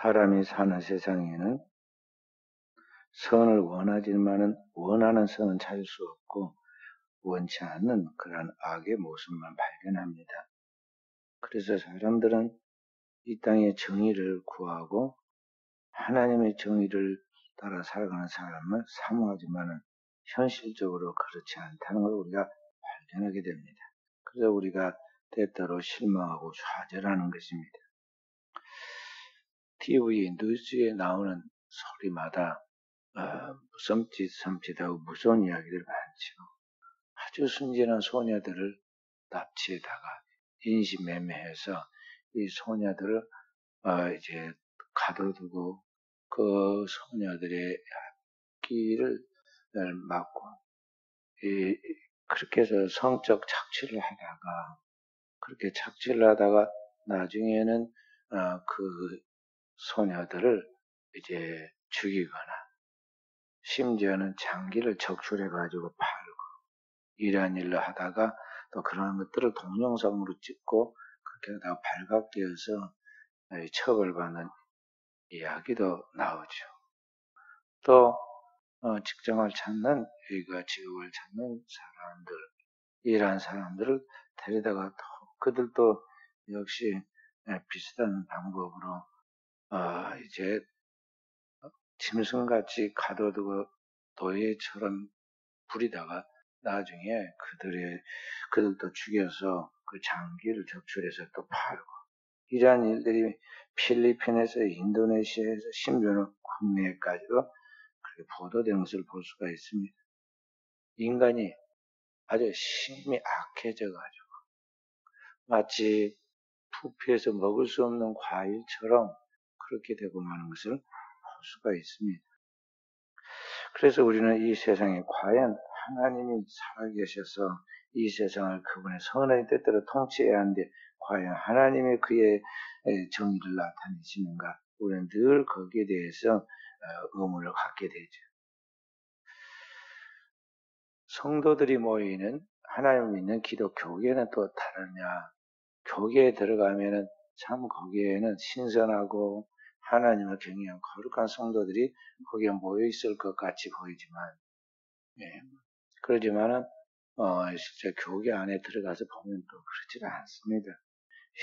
사람이 사는 세상에는 선을 원하지만은 원하는 선은 찾을 수 없고 원치 않는 그러한 악의 모습만 발견합니다. 그래서 사람들은 이 땅의 정의를 구하고 하나님의 정의를 따라 살아가는 사람을 사모하지만은 현실적으로 그렇지 않다는 걸 우리가 발견하게 됩니다. 그래서 우리가 때때로 실망하고 좌절하는 것입니다. TV, 뉴스에 나오는 소리마다 섬찟섬찟하고 무서운 이야기들 많죠. 아주 순진한 소녀들을 납치에다가 인신매매해서 이 소녀들을 이제 가둬두고 그 소녀들의 끼를 막고 그렇게 해서 성적 착취를 하다가 그렇게 착취를 하다가 나중에는 그 소녀들을 이제 죽이거나 심지어는 장기를 적출해 가지고 팔고 이러한 일을 하다가 또 그런 것들을 동영상으로 찍고 그렇게 하다가 발각되어서 처벌받는 이야기도 나오죠. 또 직장을 찾는 직업을 찾는 사람들 이러한 사람들을 데려다가 그들도 역시 비슷한 방법으로 이제 짐승같이 가둬두고 노예처럼 부리다가 나중에 그들도 죽여서 그 장기를 적출해서 또 팔고 이러한 일들이 필리핀에서 인도네시아에서 심지어는 국내까지도 그렇게 보도된 것을 볼 수가 있습니다. 인간이 아주 심히 악해져가지고 마치 부패해서 먹을 수 없는 과일처럼 그렇게 되고 마는 것을 볼 수가 있습니다. 그래서 우리는 이 세상에 과연 하나님이 살아계셔서 이 세상을 그분의 선의 뜻대로 통치해야 하는데 과연 하나님이 그의 정의를 나타내시는가? 우리는 늘 거기에 대해서 의문을 갖게 되죠. 성도들이 모이는 하나님을 믿는 기독교계는 또 다르냐? 교계에 들어가면은 참 거기에는 신선하고 하나님을 경외한 거룩한 성도들이 거기에 모여 있을 것 같이 보이지만, 그러지만은 실제 교계 안에 들어가서 보면 또 그렇지 않습니다.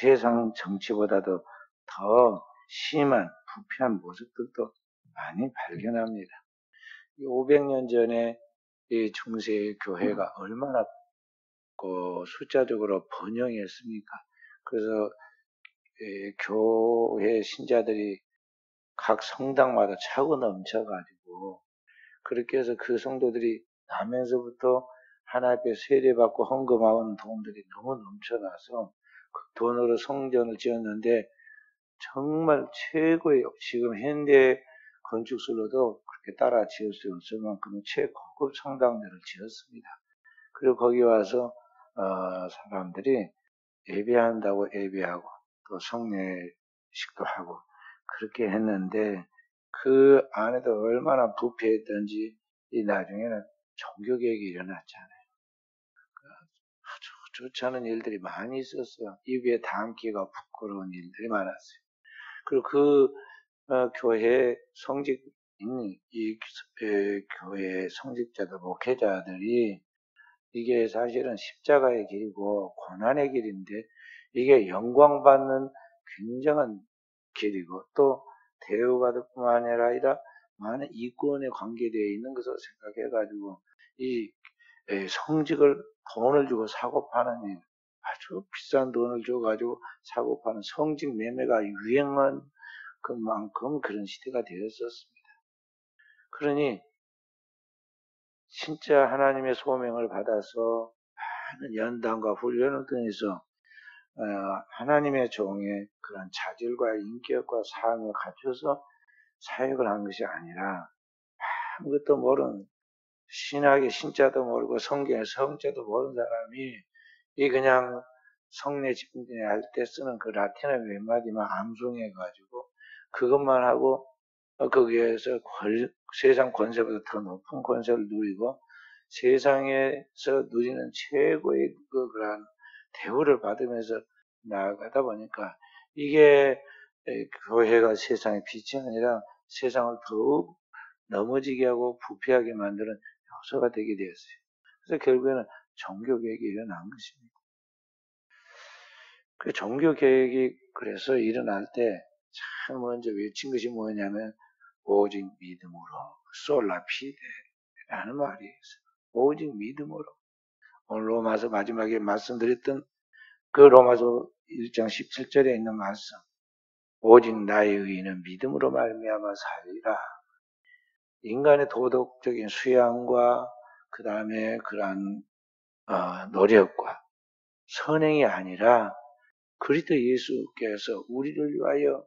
세상 정치보다도 더 심한 부패한 모습들도 많이 발견합니다. 500년 전에 이 중세 교회가 얼마나 숫자적으로 번영했습니까? 그래서 교회 신자들이 각 성당마다 차고 넘쳐가지고 그렇게 해서 그 성도들이 나면서부터 하나님 앞에 세례받고 헌금하는 돈들이 너무 넘쳐나서 그 돈으로 성전을 지었는데 정말 최고의 지금 현대 건축술로도 그렇게 따라 지을 수 없을 만큼 최고급 성당들을 지었습니다. 그리고 거기 와서 사람들이 예배한다고 예배하고 또 성례식도 하고 그렇게 했는데 그 안에도 얼마나 부패했던지 이 나중에는 종교개혁이 일어났잖아요. 아주 좋지 않은 일들이 많이 있었어요. 입에 담기가 부끄러운 일들이 많았어요. 그리고 그 교회 성직 있는 이 교회 성직자들 목회자들이 이게 사실은 십자가의 길이고 고난의 길인데 이게 영광받는 굉장한 길이고 또 대우받을 뿐만 아니라 많은 이권에 관계되어 있는 것을 생각해가지고 이 성직을 돈을 주고 사고 파는 일, 아주 비싼 돈을 줘가지고 사고 파는 성직 매매가 유행한 그만큼 그런 시대가 되었었습니다. 그러니 진짜 하나님의 소명을 받아서 많은 연단과 훈련을 통해서 하나님의 종의 그런 자질과 인격과 삶을 갖춰서 사역을 한 것이 아니라 아무것도 모르는 신학의 신자도 모르고 성경의 성자도 모르는 사람이 이 그냥 성례 집례 할 때 쓰는 그 라틴어 몇 마디만 암송해가지고 그것만 하고 거기에서 세상 권세보다 더 높은 권세를 누리고 세상에서 누리는 최고의 그러한 대우를 받으면서 나아가다 보니까 이게 교회가 세상의 빛이 아니라 세상을 더욱 넘어지게 하고 부패하게 만드는 요소가 되게 되었어요. 그래서 결국에는 종교개혁이 일어난 것입니다. 그 종교개혁이 그래서 일어날 때 참 먼저 외친 것이 뭐냐면 오직 믿음으로 솔라피데라는 말이 있어요. 오직 믿음으로. 오늘 로마서 마지막에 말씀드렸던 그 로마서 1장 17절에 있는 말씀. 오직 나의 의는 믿음으로 말미암아 살리라. 인간의 도덕적인 수양과 그 다음에 그러한 노력과 선행이 아니라 그리스도 예수께서 우리를 위하여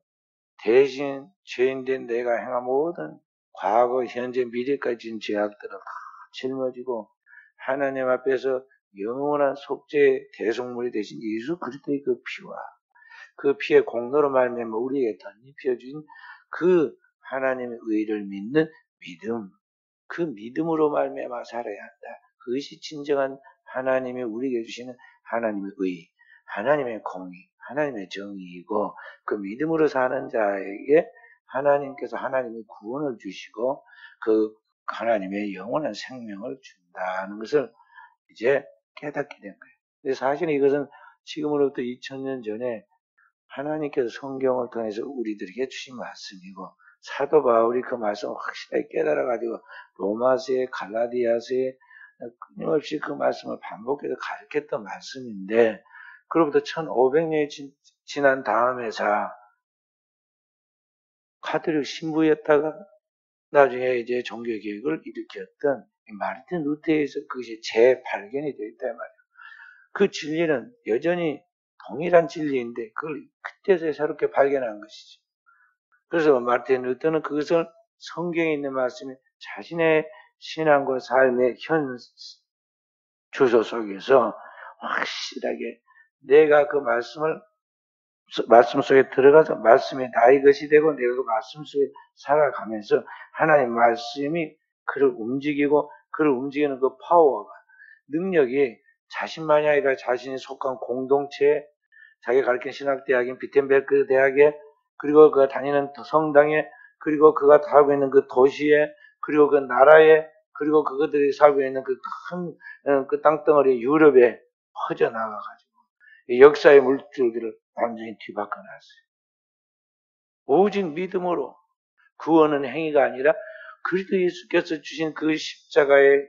대신 죄인된 내가 행한 모든 과거, 현재, 미래까지 진 죄악들을 다 짊어지고 하나님 앞에서 영원한 속죄 대속물이 되신 예수 그리스도의 그 피와 그 피의 공로로 말미암아 우리에게 덧입혀진 그 하나님의 의를 믿는 믿음, 그 믿음으로 말미암아 살아야 한다. 그것이 진정한 하나님이 우리에게 주시는 하나님의 의, 하나님의 공의, 하나님의 정의이고 그 믿음으로 사는 자에게 하나님께서 하나님의 구원을 주시고 그 하나님의 영원한 생명을 준다는 것을 이제 깨닫게 된 거예요. 근데 사실 이것은 지금으로부터 2000년 전에 하나님께서 성경을 통해서 우리들에게 주신 말씀이고 사도 바울이 그 말씀을 확실하게 깨달아가지고 로마서에 갈라디아서에 끊임없이 그 말씀을 반복해서 가르쳤던 말씀인데 그로부터 1500년이 지난 다음에서 카톨릭 신부였다가 나중에 이제 종교개혁을 일으켰던 마르틴 루터에서 그것이 재발견이 되었단 말이에요. 그 진리는 여전히 동일한 진리인데 그걸 그때서 새롭게 발견한 것이죠. 그래서 마르틴 루터는 그것을 성경에 있는 말씀이 자신의 신앙과 삶의 현 주소 속에서 확실하게 내가 그 말씀 속에 들어가서 말씀이 나의 것이 되고 내가 그 말씀 속에 살아가면서 하나님 말씀이 그를 움직이고 그를 움직이는 그 파워가 능력이 자신만이 아니라 자신이 속한 공동체 자기가 가르친 신학대학인 비텐베르크 대학에 그리고 그가 다니는 성당에 그리고 그가 살고 있는 그 도시에 그리고 그 나라에 그리고 그것들이 살고 있는 그 큰 그 땅덩어리 유럽에 퍼져나가가지고 역사의 물줄기를 완전히 뒤바꿔 놨어요. 오직 믿음으로 구원은 행위가 아니라 그리스도 예수께서 주신 그 십자가의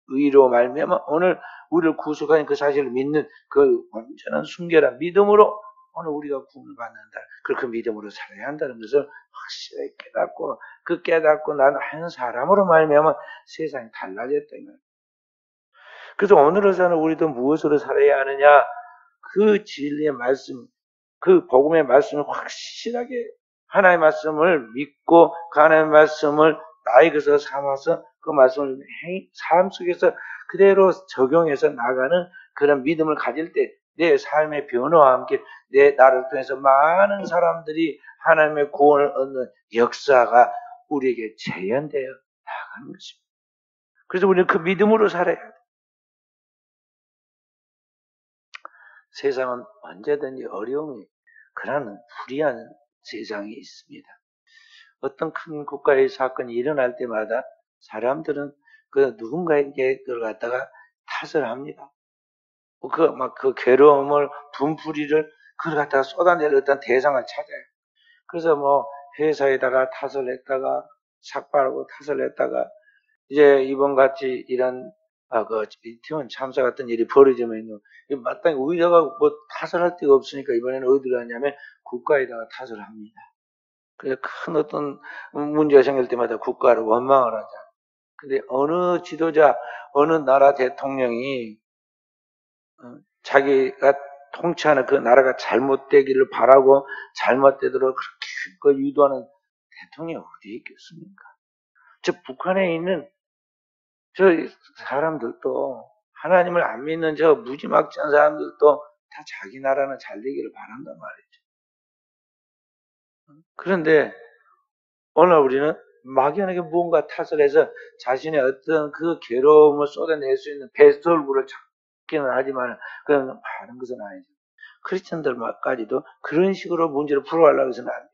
의로 말미암아 오늘 우리를 구속하는 그 사실을 믿는 그 완전한 순결한 믿음으로 오늘 우리가 구원을 받는다. 그 믿음으로 살아야 한다는 것을 확실하게 깨닫고 그 깨닫고 나는 한 사람으로 말미암아 세상이 달라졌다. 그래서 오늘로서는 우리도 무엇으로 살아야 하느냐? 그 진리의 말씀, 그 복음의 말씀을 확실하게 하나님의 말씀을 믿고 그 하나님의 말씀을 나의 것으로 삼아서 그 말씀을 삶 속에서 그대로 적용해서 나가는 그런 믿음을 가질 때 내 삶의 변화와 함께 내 나를 통해서 많은 사람들이 하나님의 구원을 얻는 역사가 우리에게 재현되어 나가는 것입니다. 그래서 우리는 그 믿음으로 살아야 돼요. 세상은 언제든지 어려움이 그러한 불의한 세상이 있습니다. 어떤 큰 국가의 사건이 일어날 때마다 사람들은 그 누군가에게 그걸 갖다가 탓을 합니다. 그 괴로움을, 분풀이를 그걸 갖다가 쏟아낼 어떤 대상을 찾아요. 그래서 회사에다가 탓을 했다가 삭발하고 탓을 했다가 이제 이번 같이 이런 이태원 참사 같은 일이 벌어지면 마땅히 우리가 탓을 할 데가 없으니까 이번에는 어디로 하냐면 국가에다가 탓을 합니다. 그래서 큰 어떤 문제가 생길 때마다 국가를 원망을 하자. 근데 어느 지도자, 어느 나라 대통령이 자기가 통치하는 그 나라가 잘못되기를 바라고 잘못되도록 그렇게 유도하는 대통령이 어디 있겠습니까? 저 북한에 있는 저 사람들도 하나님을 안 믿는 저 무지막지한 사람들도 다 자기 나라는 잘 되기를 바란단 말이죠. 그런데 오늘 우리는 막연하게 무언가 탓을 해서 자신의 어떤 그 괴로움을 쏟아낼 수 있는 베스트 얼굴을 찾기는 하지만 그건 바른 것은 아니죠. 크리스천들까지도 그런 식으로 문제를 풀어가려고 해서는 안 돼요.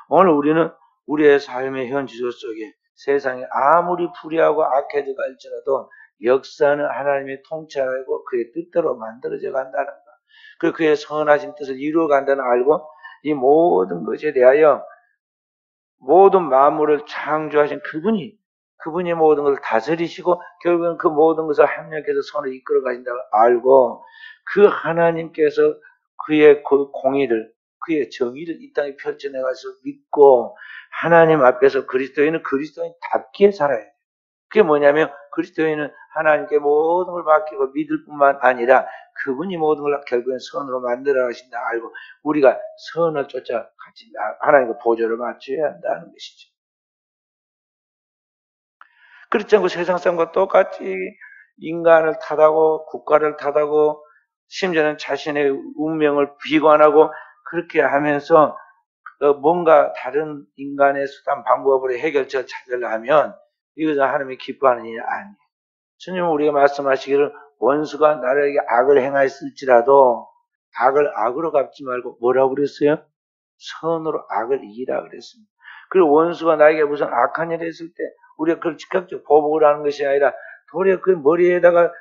오늘 우리는 우리의 삶의 현지조 속에 세상이 아무리 불의하고 악해져 갈지라도 역사는 하나님의 통치하고 그의 뜻대로 만들어져 간다는 것. 그리고 그의 선하신 뜻을 이루어 간다는 알고 이 모든 것에 대하여 모든 만물을 창조하신 그분이 모든 것을 다스리시고 결국은 그 모든 것을 합력해서 선을 이끌어 가신다고 알고 그 하나님께서 그의 그 공의를 그의 정의를 이 땅에 펼쳐내가서 믿고 하나님 앞에서 그리스도인은 그리스도인답게 살아야 돼요. 그게 뭐냐면 그리스도인은 하나님께 모든 걸 맡기고 믿을 뿐만 아니라 그분이 모든 걸 결국엔 선으로 만들어 가신다 알고 우리가 선을 쫓아 같이 하나님과 보조를 맞춰야 한다는 것이죠. 그렇지 않고 세상 사람과 똑같이 인간을 탓하고 국가를 탓하고 심지어는 자신의 운명을 비관하고 그렇게 하면서 뭔가 다른 인간의 수단 방법으로 해결책을 찾으려 하면 이것은 하나님이 기뻐하는 일이 아니에요. 주님은 우리가 말씀하시기를 원수가 나에게 악을 행하였을지라도 악을 악으로 갚지 말고 뭐라고 그랬어요? 선으로 악을 이기라 그랬습니다. 그리고 원수가 나에게 무슨 악한 일을 했을 때 우리가 그걸 즉각적으로 보복을 하는 것이 아니라 도리어 그 머리에다가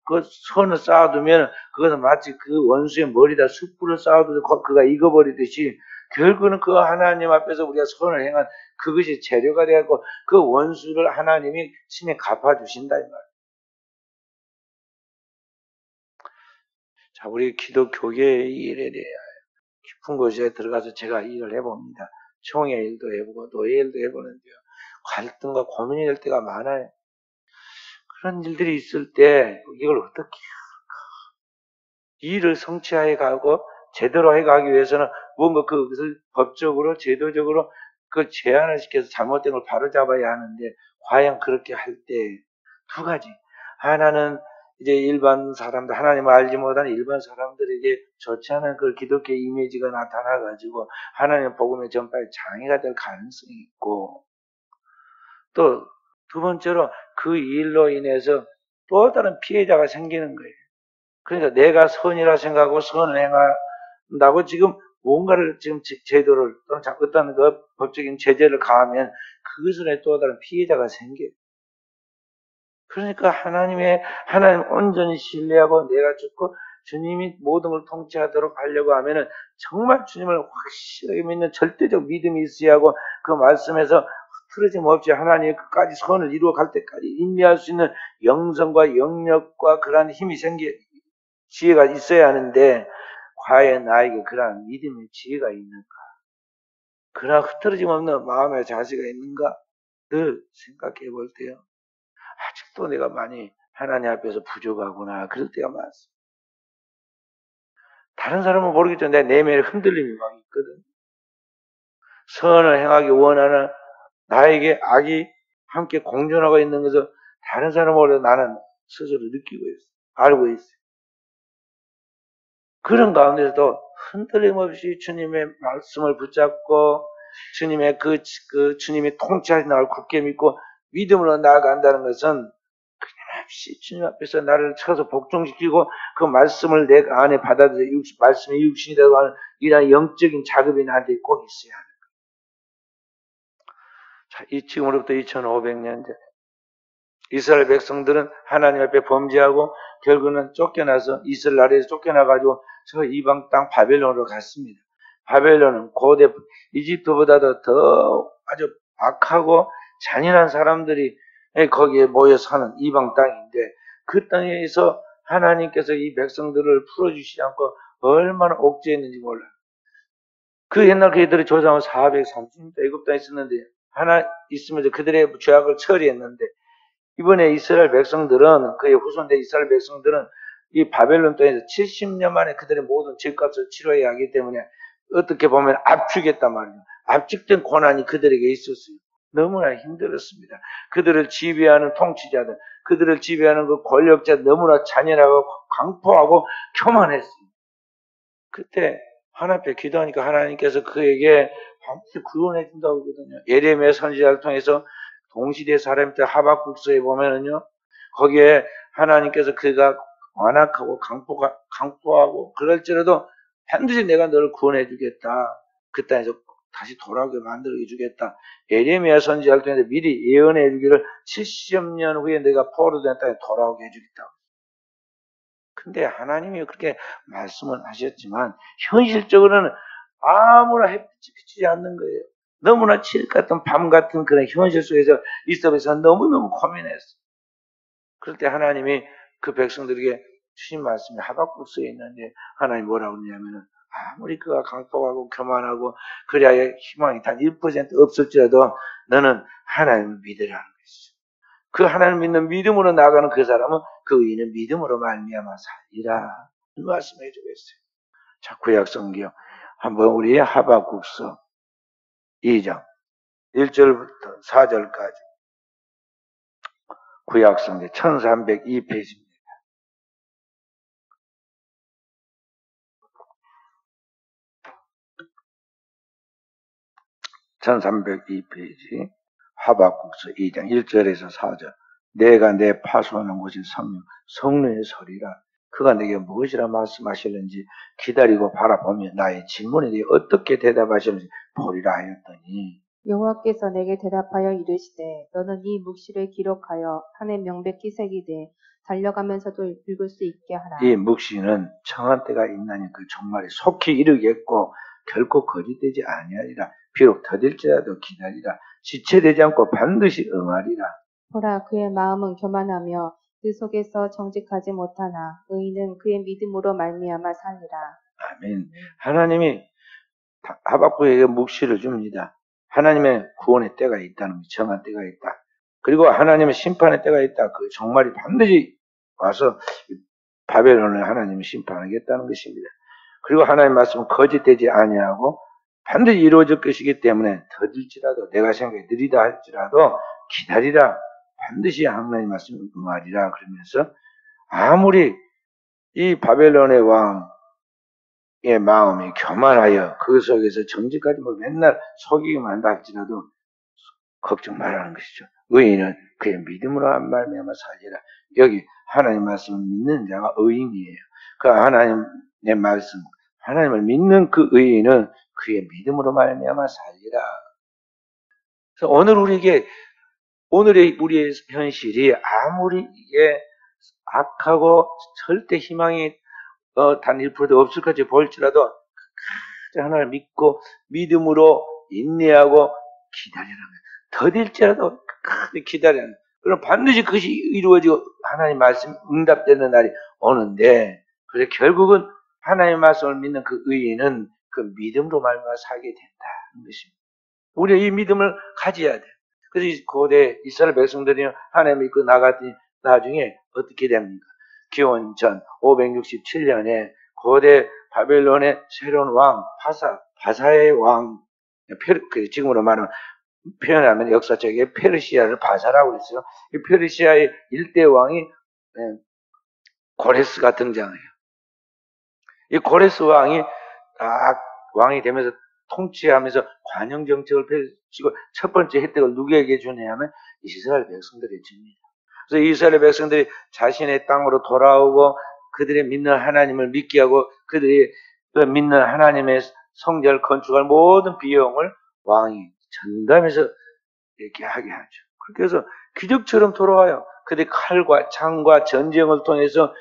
그 선을 쌓아두면 그것은 마치 그 원수의 머리에다 숯불을 쌓아두고 그가 익어버리듯이 결국은 그 하나님 앞에서 우리가 선을 행한 그것이 재료가 되고 그 원수를 하나님이 친히 갚아주신다 이 말이에요. 자, 우리 기독교계의 일에 대해 깊은 곳에 들어가서 제가 일을 해봅니다. 총회 일도 해보고 노예 일도 해보는데요. 갈등과 고민이 될 때가 많아요. 그런 일들이 있을 때 이걸 어떻게 일을 성취해 가고 제대로 해가기 위해서는 뭔가 그것을 법적으로 제도적으로 그 제한을 시켜서 잘못된 걸 바로잡아야 하는데 과연 그렇게 할 때 두 가지 하나는 이제 일반 사람들 하나님을 알지 못하는 일반 사람들에게 좋지 않은 그 기독교 이미지가 나타나가지고 하나님의 복음의 전파에 장애가 될 가능성이 있고 또 두 번째로 그 일로 인해서 또 다른 피해자가 생기는 거예요. 그러니까 내가 선이라 생각하고 선을 행한다고 지금 뭔가를 지금 제도를 또는 어떤 그 법적인 제재를 가하면 그것을 또 다른 피해자가 생겨요. 그러니까 하나님 온전히 신뢰하고 내가 죽고 주님이 모든 걸 통치하도록 하려고 하면은 정말 주님을 확실하게 믿는 절대적 믿음이 있어야 하고 그 말씀에서 흐트러짐 없이 하나님의 끝까지 선을 이루어 갈 때까지 인내할 수 있는 영성과 영력과 그러한 힘이 지혜가 있어야 하는데 과연 나에게 그러한 믿음의 지혜가 있는가? 그러한 흐트러짐 없는 마음의 자세가 있는가? 늘 생각해 볼 때요. 아직도 내가 많이 하나님 앞에서 부족하구나. 그럴 때가 많습니다. 다른 사람은 모르겠지만 내 내면에 흔들림이 막 있거든. 선을 행하기 원하는 나에게 악이 함께 공존하고 있는 것을 다른 사람은 몰라도 나는 스스로 느끼고 있어요. 알고 있어요. 그런 가운데서도 흔들림 없이 주님의 말씀을 붙잡고 주님의 주님이 통치하신 나를 굳게 믿고 믿음으로 나아간다는 것은 끊임없이 주님 앞에서 나를 쳐서 복종시키고 그 말씀을 내 안에 받아들여 말씀의 육신이 되고 하는 이러한 영적인 작업이 나한테 꼭 있어야 하는 거예요. 자, 지금으로부터 2500년 전 이스라엘 백성들은 하나님 앞에 범죄하고 결국은 쫓겨나서 이스라엘 나라에서 쫓겨나가지고 저 이방 땅 바벨론으로 갔습니다. 바벨론은 고대 이집트보다도 더 아주 악하고 잔인한 사람들이 거기에 모여 사는 이방 땅인데 그 땅에서 하나님께서 이 백성들을 풀어주시지 않고 얼마나 옥죄했는지 몰라요. 그 옛날 그들의 조상은 430년 애굽 땅에 있었는데 하나 있으면서 그들의 죄악을 처리했는데 이번에 이스라엘 백성들은 그의 후손된 이스라엘 백성들은 이 바벨론 땅에서 70년 만에 그들의 모든 죄값을 치러야 하기 때문에 어떻게 보면 압축했단 말이에요. 압축된 고난이 그들에게 있었어요. 너무나 힘들었습니다. 그들을 지배하는 통치자들, 그들을 지배하는 그 권력자들 너무나 잔인하고 강포하고 교만했어요. 그때 하나님 앞에 기도하니까 하나님께서 그에게 반드시 구원해 준다고 하거든요. 예레미야 선지자를 통해서 동시대 사람들 하박국서에 보면은요, 거기에 하나님께서 그가 완악하고 강포하고 그럴지라도 반드시 내가 너를 구원해 주겠다. 그 땅에서 다시 돌아오게 만들어 주겠다. 예레미야 선지자를 통해서 미리 예언해 주기를 70년 후에 내가 포로된 땅에 돌아오게 해주겠다. 근데 하나님이 그렇게 말씀을 하셨지만 현실적으로는 아무나 햇빛이 비치지 않는 거예요. 너무나 칠흑 같은 밤 같은 그런 현실 속에서 이스라엘에서 너무너무 고민했어. 그럴 때 하나님이 그 백성들에게 주신 말씀이 하박국서에 있는데 하나님 뭐라고 그러냐면은 아무리 그가 강폭하고 교만하고 그래야 희망이 단 1% 없을지라도 너는 하나님을 믿으라는 것이죠. 그 하나님 믿는 믿음으로 나아가는 그 사람은 그 의인은 믿음으로 말미암아 살리라. 이 말씀해 주고 있어요. 자, 구약 성경 한번 우리 하박국서 2장 1절부터 4절까지 구약 성경 1302페이지입니다. 1302페이지 하박국서 2장 1절에서 4절 내가 내 파수하는 곳이 성령의 소리라. 그가 내게 무엇이라 말씀하실는지 기다리고 바라보며 나의 질문에 대해 어떻게 대답하실는지 보리라 하였더니 여호와께서 내게 대답하여 이르시되 너는 이 묵시를 기록하여 판에 명백히 새기되 달려가면서도 읽을 수 있게 하라. 이 묵시는 청한 때가 있나니 그 종말이 속히 이르겠고 결코 거짓되지 아니하리라. 비록 더딜지라도 기다리라. 지체되지 않고 반드시 응하리라. 보라, 그의 마음은 교만하며 그 속에서 정직하지 못하나 의인은 그의 믿음으로 말미암아 살리라. 아멘. 하나님이 하박국에게 묵시를 줍니다. 하나님의 구원의 때가 있다는 것, 정한 때가 있다. 그리고 하나님의 심판의 때가 있다. 그 종말이 반드시 와서 바벨론을 하나님이 심판하겠다는 것입니다. 그리고 하나님의 말씀은 거짓되지 아니하고 반드시 이루어질 것이기 때문에 더딜지라도 내가 생각에 느리다 할지라도 기다리라. 반드시 하나님의 말씀을 응하리라. 그러면서 아무리 이 바벨론의 왕의 마음이 교만하여 그 속에서 정직하지 뭐 맨날 속이기만 한다 할지라도 걱정 말라는 것이죠. 의인은 그의 믿음으로 한 말미암아 살리라. 여기 하나님 말씀을 믿는 자가 의인이에요. 그 하나님의 말씀, 하나님을 믿는 그 의인은 그의 믿음으로 말미암아 살리라. 그래서 오늘의 우리의 현실이 아무리 이게 악하고 절대 희망이 단 1%도 없을 것같이 보일지라도 하나님을 믿고 믿음으로 인내하고 기다리라는 거예요. 더딜지라도 기다리는. 그럼 반드시 그것이 이루어지고 하나님 말씀 응답되는 날이 오는데, 그래서 결국은 하나님의 말씀을 믿는 그 의인은 그 믿음으로 말미암아 살게 된다는 것입니다. 우리가 이 믿음을 가져야 돼. 그래서 고대 이스라엘 백성들이 하나님 믿고 나갔더니 나중에 어떻게 됩니까? 기원 전 567년에 고대 바벨론의 새로운 왕 바사의 왕, 지금으로 말하면 표현하면 역사적인 페르시아를 바사라고 했어요. 이 페르시아의 일대 왕이 고레스가 등장해요. 이 고레스 왕이 딱 왕이 되면서 통치하면서 관영 정책을 펼치고 첫 번째 혜택을 누구에게 주냐면 이스라엘 백성들에게 줍니다. 그래서 이스라엘 백성들이 자신의 땅으로 돌아오고 그들의 믿는 하나님을 믿게 하고 그들이 믿는 하나님의 성전을 건축할 모든 비용을 왕이 전담해서 이렇게 하게 하죠. 그렇게 해서 기적처럼 돌아와요. 그들이 칼과 창과 전쟁을 통해서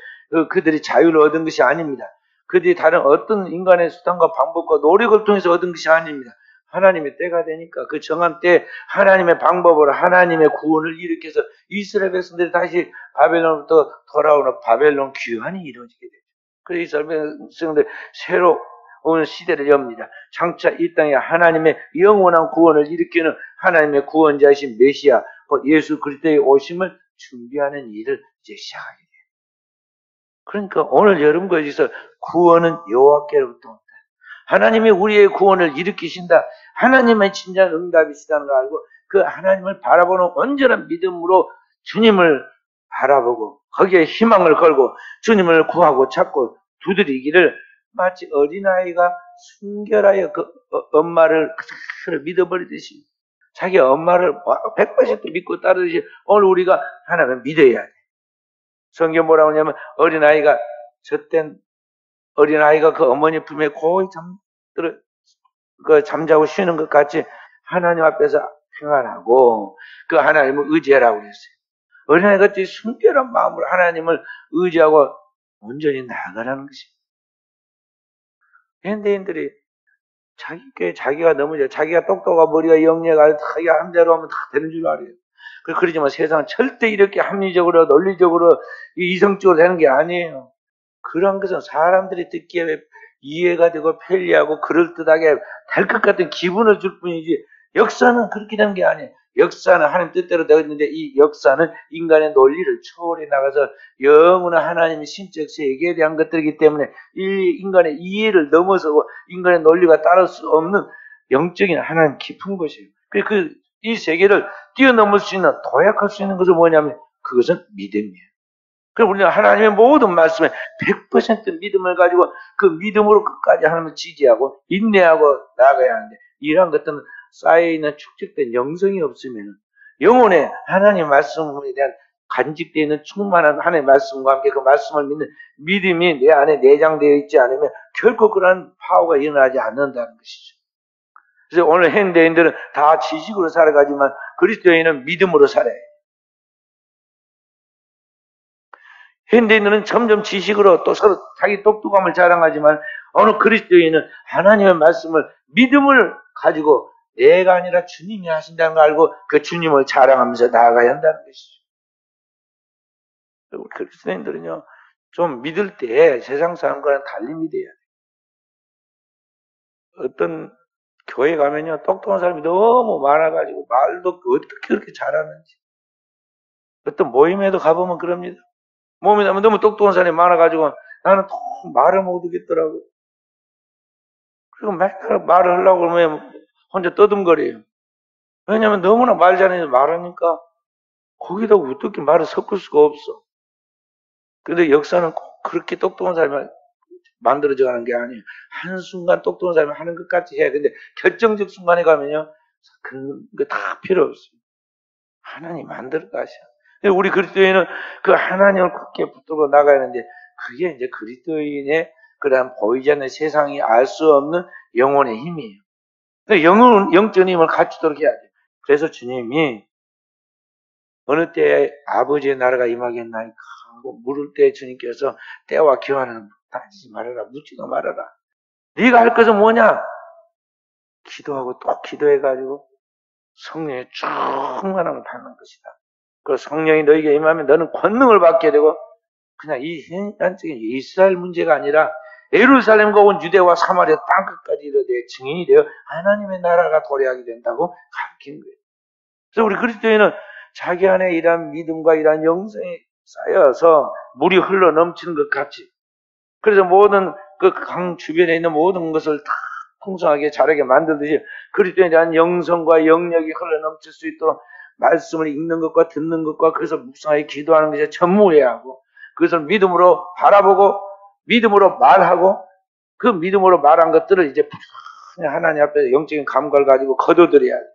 그들이 자유를 얻은 것이 아닙니다. 그들이 다른 어떤 인간의 수단과 방법과 노력을 통해서 얻은 것이 아닙니다. 하나님의 때가 되니까 그 정한 때 하나님의 방법으로 하나님의 구원을 일으켜서 이스라엘 백성들이 다시 바벨론부터 돌아오는 바벨론 귀환이 이루어지게 되죠. 그래서 이스라엘 백성들 새로운 시대를 엽니다. 장차 이 땅에 하나님의 영원한 구원을 일으키는 하나님의 구원자이신 메시아 예수 그리스도의 오심을 준비하는 일을 이제 시작하게 돼요. 그러니까 오늘 여러분께서 구원은 여호와께로부터 온다. 하나님이 우리의 구원을 일으키신다. 하나님의 진정한 응답이시다는 걸 알고 그 하나님을 바라보는 온전한 믿음으로 주님을 바라보고 거기에 희망을 걸고 주님을 구하고 찾고 두드리기를 마치 어린아이가 순결하여 그 엄마를 믿어버리듯이 자기 엄마를 100% 믿고 따르듯이 오늘 우리가 하나님을 믿어야 돼. 성경 뭐라고 하냐면 어린아이가 젖된 어린아이가 그 어머니 품에 고이 잠자고 쉬는 것 같이 하나님 앞에서 평안하고 그 하나님을 의지하라고 그랬어요. 어린아이가 순결한 마음으로 하나님을 의지하고 온전히 나아가라는 것입니다. 현대인들이 자기가 너무 자기가 똑똑하고 머리가 영리하고 자기가 함대로 하면 다 되는 줄 알아요. 그러지만 세상은 절대 이렇게 합리적으로 논리적으로 이성적으로 되는 게 아니에요. 그런 것은 사람들이 듣기에 이해가 되고 편리하고 그럴듯하게 될 것 같은 기분을 줄 뿐이지 역사는 그렇게 되는 게 아니에요. 역사는 하나님 뜻대로 되었는데 이 역사는 인간의 논리를 초월해 나가서 영원한 하나님의 신적 세계에 대한 것들이기 때문에 이 인간의 이해를 넘어서고 인간의 논리가 따를 수 없는 영적인 하나님 깊은 것이에요. 이 세계를 뛰어넘을 수 있는 도약할 수 있는 것은 뭐냐면 그것은 믿음이에요. 그럼 우리는 하나님의 모든 말씀에 100% 믿음을 가지고 그 믿음으로 끝까지 하나님을 지지하고 인내하고 나아가야 하는데 이러한 것들은 쌓여있는 축적된 영성이 없으면 영혼에 하나님의 말씀에 대한 간직되어 있는 충만한 하나님의 말씀과 함께 그 말씀을 믿는 믿음이 내 안에 내장되어 있지 않으면 결코 그러한 파워가 일어나지 않는다는 것이죠. 그래서 오늘 현대인들은 다 지식으로 살아가지만 그리스도인은 믿음으로 살아요. 현대인들은 점점 지식으로 또 서로 자기 똑똑함을 자랑하지만 어느 그리스도인은 하나님의 말씀을 믿음을 가지고 내가 아니라 주님이 하신다는 걸 알고 그 주님을 자랑하면서 나아가야 한다는 것이죠. 그리고 그리스도인들은요, 좀 믿을 때 세상 사람과는 달리 믿어야 돼요. 어떤 교회 가면요, 똑똑한 사람이 너무 많아가지고 말도 어떻게 그렇게 잘하는지. 어떤 모임에도 가보면 그럽니다. 몸이 너무 똑똑한 사람이 많아가지고 나는 또 말을 못하겠더라고. 그리고 맨날 말을 하려고 그러면 혼자 떠듬거려요. 왜냐면 너무나 말 잘해서 말하니까 거기다 어떻게 말을 섞을 수가 없어. 근데 역사는 꼭 그렇게 똑똑한 사람이 만들어져 가는 게 아니에요. 한순간 똑똑한 사람이 하는 것 같이 해. 근데 결정적 순간에 가면요, 그런 거 다 필요 없어요. 하나님 만들어 가셔. 우리 그리스도인은 그 하나님을 굳게 붙들고 나가야 하는데 그게 이제 그리스도인의 그런 보이지 않는 세상이 알 수 없는 영혼의 힘이에요. 영적인 힘을 갖추도록 해야 돼요. 그래서 주님이 어느 때에 아버지의 나라가 임하겠나이까 하고 물을 때 주님께서 때와 기한은 따지지 말아라, 묻지도 말아라. 네가 할 것은 뭐냐? 기도하고 또 기도해가지고 성령의 충만함을 받는 것이다. 그 성령이 너에게 임하면 너는 권능을 받게 되고 그냥 이 현안적인 이스라엘 문제가 아니라 예루살렘과 온 유대와 사마리아 땅끝까지 이르되 증인이 되어 하나님의 나라가 도래하게 된다고 가르친 거예요. 그래서 우리 그리스도인은 자기 안에 이러한 믿음과 이러한 영성이 쌓여서 물이 흘러 넘치는 것 같이 그래서 모든 그 강 주변에 있는 모든 것을 다 풍성하게 자라게 만들듯이 그리스도에 대한 영성과 영력이 흘러 넘칠 수 있도록 말씀을 읽는 것과 듣는 것과 그래서 묵상하게 기도하는 것에 전무해야 하고 그것을 믿음으로 바라보고 믿음으로 말하고 그 믿음으로 말한 것들을 이제 하나님 앞에 영적인 감각을 가지고 거둬들여야 돼.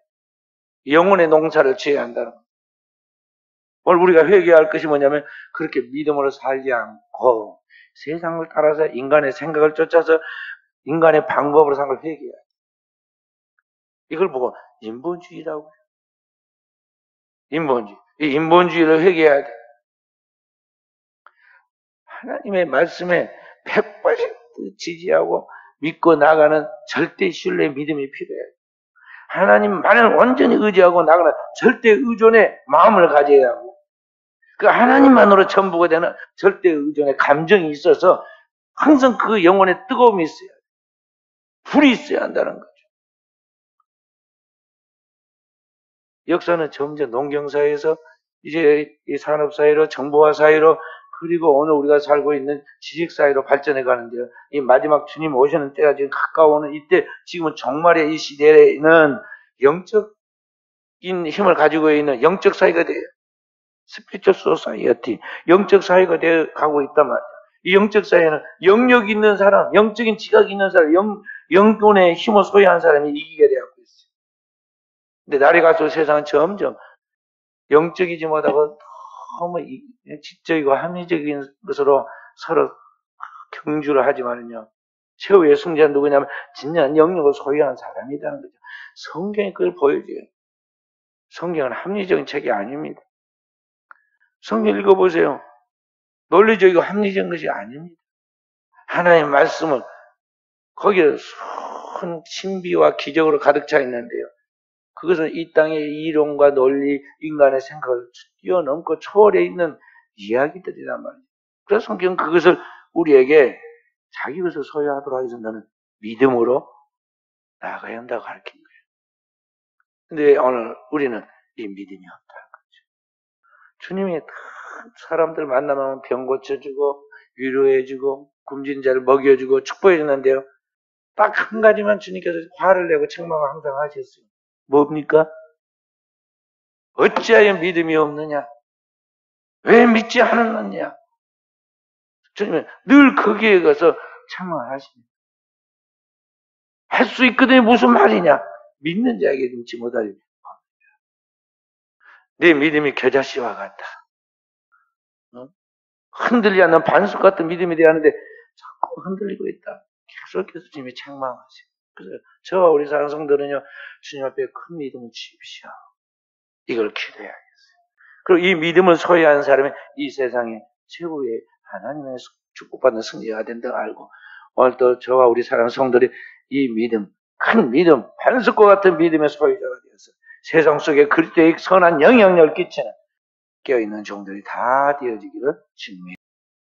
영혼의 농사를 지어야 한다는 거예요. 오늘 우리가 회개할 것이 뭐냐면 그렇게 믿음으로 살지 않고 세상을 따라서 인간의 생각을 쫓아서 인간의 방법으로 산 걸 회개해야 돼. 이걸 보고 인본주의라고 해요. 인본주의. 이 인본주의를 회개해야 돼. 하나님의 말씀에 100% 지지하고 믿고 나가는 절대 신뢰의 믿음이 필요해요. 하나님만을 완전히 의지하고 나가는 절대 의존의 마음을 가져야 하고 그 하나님만으로 전부가 되는 절대 의존의 감정이 있어서 항상 그 영혼에 뜨거움이 있어야 돼. 불이 있어야 한다는 거죠. 역사는 점점 농경사회에서 이제 이 산업사회로 정보화 사회로 그리고 오늘 우리가 살고 있는 지식사회로 발전해 가는데요. 이 마지막 주님 오시는 때가 지금 가까워오는 이때 지금은 종말의 이 시대에는 영적인 힘을 가지고 있는 영적 사회가 돼요. 스피리추얼 소사이어티, 영적 사회가 되어 가고 있단 말이에요. 이 영적 사회는 영력 있는 사람, 영적인 지각이 있는 사람, 영혼의 힘을 소유한 사람이 이기게 되고 있어요. 근데 날이 갈수록 세상은 점점 영적이지 못하고 너무 지적이고 합리적인 것으로 서로 경주를 하지만은요, 최후의 승자는 누구냐면 진정한 영역을 소유한 사람이라는 거죠. 성경이 그걸 보여줘요. 성경은 합리적인 책이 아닙니다. 성경 읽어보세요. 논리적이고 합리적인 것이 아닙니다. 하나님의 말씀은 거기에 수많은 신비와 기적으로 가득 차 있는데요. 그것은 이 땅의 이론과 논리, 인간의 생각을 뛰어넘고 초월해 있는 이야기들이란 말이에요. 그래서 성경은 그것을 우리에게 자기 것을 소유하도록 하기 위해서 너는 믿음으로 나아가야 한다고 가르친 거예요. 근데 오늘 우리는 이 믿음이 없다는 거죠. 주님이 사람들 만나면 병 고쳐주고 위로해주고 굶진 자를 먹여주고 축복해주는데요. 딱 한 가지만 주님께서 화를 내고 책망을 항상 하셨어요. 뭡니까? 어찌하여 믿음이 없느냐? 왜 믿지 않았느냐? 주님은 늘 거기에 가서 책망을 하십니다. 할 수 있거든요. 무슨 말이냐? 믿는 자에게 믿지 못하리. 내 믿음이 겨자씨와 같다. 흔들리지 않는 반석 같은 믿음이 되어야 하는데 자꾸 흔들리고 있다. 계속해서 주님이 책망하세요. 그래서 저와 우리 사랑 성도는요, 주님 앞에 큰 믿음을 주십시오. 이걸 기도해야겠어요. 그리고 이 믿음을 소유한 사람이 이 세상에 최고의 하나님의 축복받는 승리가 된다고 알고, 오늘 또 저와 우리 사랑 성도들이 이 믿음, 큰 믿음, 반석과 같은 믿음의 소유자가 되어서 세상 속에 그리스도의 선한 영향력을 끼치는 깨어있는 종들이 다 되어지기를 주님의